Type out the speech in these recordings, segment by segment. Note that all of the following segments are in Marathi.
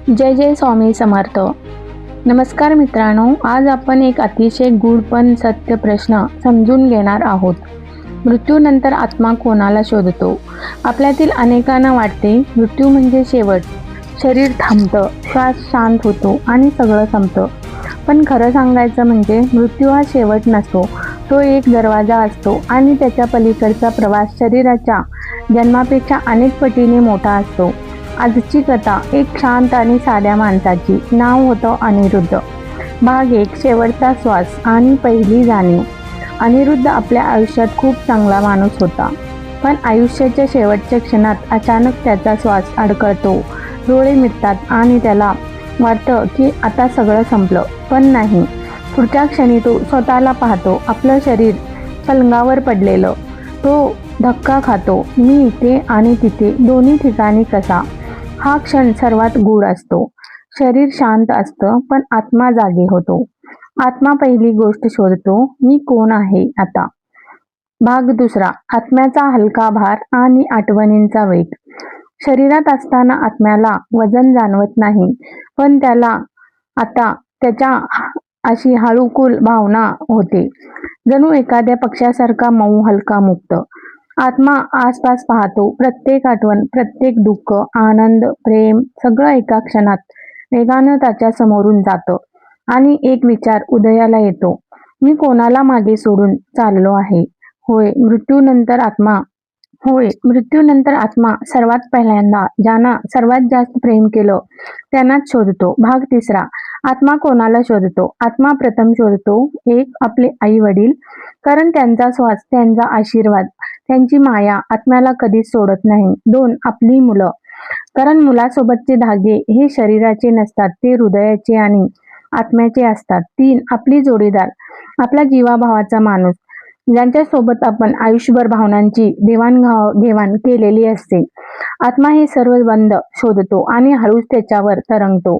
जय जय स्वामी समर्थ. नमस्कार मित्रांनो, आज आपण एक अतिशय गूढ पण सत्य प्रश्न समजून घेणार आहोत. मृत्यूनंतर आत्मा कोणाला शोधतो? आपल्यातील अनेकांना वाटते मृत्यू म्हणजे शेवट. शरीर थांबतं, श्वास शांत होतो आणि सगळं संपतं. पण खरं सांगायचं म्हणजे मृत्यू हा शेवट नसतो. तो एक दरवाजा असतो आणि त्याच्या पलीकडचा प्रवास शरीराच्या जन्मापेक्षा अनेक पटीने मोठा असतो. आजची कथा एक शांत आणि साध्या माणसाची. नाव होतं अनिरुद्ध. भाग 1. शेवटचा श्वास आणि पहिली जाणीव. अनिरुद्ध आपल्या आयुष्यात खूप चांगला माणूस होता, पण आयुष्याच्या शेवटच्या क्षणात अचानक त्याचा श्वास अडकळतो, डोळे मिटतात आणि त्याला वाटतं की आता सगळं संपलं. पण नाही. पुढच्या क्षणी तो स्वतःला पाहतो, आपलं शरीर पलंगावर पडलेलं. तो धक्का खातो. मी इथे आणि तिथे दोन्ही ठिकाणी कसा? हा क्षण सर्वात गूढ असतो. शरीर शांत असतं, पण आत्मा जागी होतो. आत्मा पहिली गोष्ट शोधतो, मी कोण आहे आता? भाग 2. आत्म्याचा हलका भार आणि आठवणींचा वेग. शरीरात असताना आत्म्याला वजन जाणवत नाही, पण त्याला आता त्याच्या अशी हळूकुल भावना होते, जणू एखाद्या पक्ष्यासारखा मऊ, हलका, मुक्त. आत्मा आसपास पाहतो. प्रत्येक आठवण, प्रत्येक दुःख, आनंद, प्रेम सगळं एका क्षणात वेगानं त्याच्या समोरून जातं आणि एक विचार उदयाला येतो, मी कोणाला मागे सोडून चाललो आहे? मृत्यूनंतर आत्मा सर्वात पहिल्यांदा ज्यांना सर्वात जास्त प्रेम केलं त्यांनाच शोधतो. भाग 3. आत्मा कोणाला शोधतो? आत्मा प्रथम शोधतो 1. आपले आई वडील, कारण त्यांचा श्वास, त्यांचा आशीर्वाद, त्यांची माया आत्म्याला कधीच सोडत नाही. 2. आपली मुलं, कारण मुलासोबतचे धागे हे शरीराचे नसतात, ते हृदयाचे आणि आत्म्याचे असतात. 3. आपली जोडीदार, आपला जीवाभावाचा माणूस, ज्यांच्यासोबत आपण आयुष्यभर भावनांची देवाणघेवाण केलेली असते. आत्मा हे सर्व बंध शोधतो आणि हळूच त्याच्यावर तरंगतो.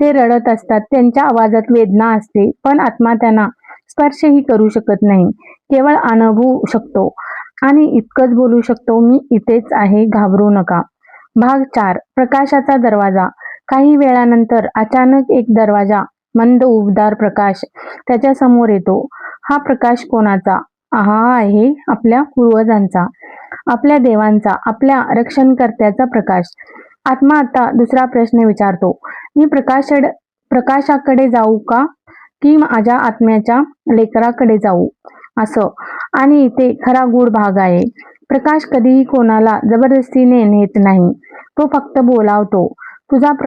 ते रडत असतात, त्यांच्या आवाजात वेदना असते, पण आत्मा त्यांना स्पर्शही करू शकत नाही, केवळ अनुभवू शकतो आणि इतकंच बोलू शकतो, मी इथेच आहे, घाबरू नका. भाग 4. प्रकाशाचा दरवाजा. काही वेळानंतर अचानक एक दरवाजा, मंद उबदार प्रकाश त्याच्या समोर येतो. हा प्रकाश कोणाचा? हा आहे आपल्या पूर्वजांचा, आपल्या देवांचा, आपल्या रक्षणकर्त्याचा प्रकाश. आत्मा आता दुसरा प्रश्न विचारतो, मी प्रकाशाकडे जाऊ का, की माझ्या आत्म्याच्या लेकराकडे जाऊ? असं. आणि इथे खरा गूढ भाग आहे. प्रकाश कधीही कोणाला जबरदस्तीने नेत नाही, तो फक्त बोलावतो, तुझा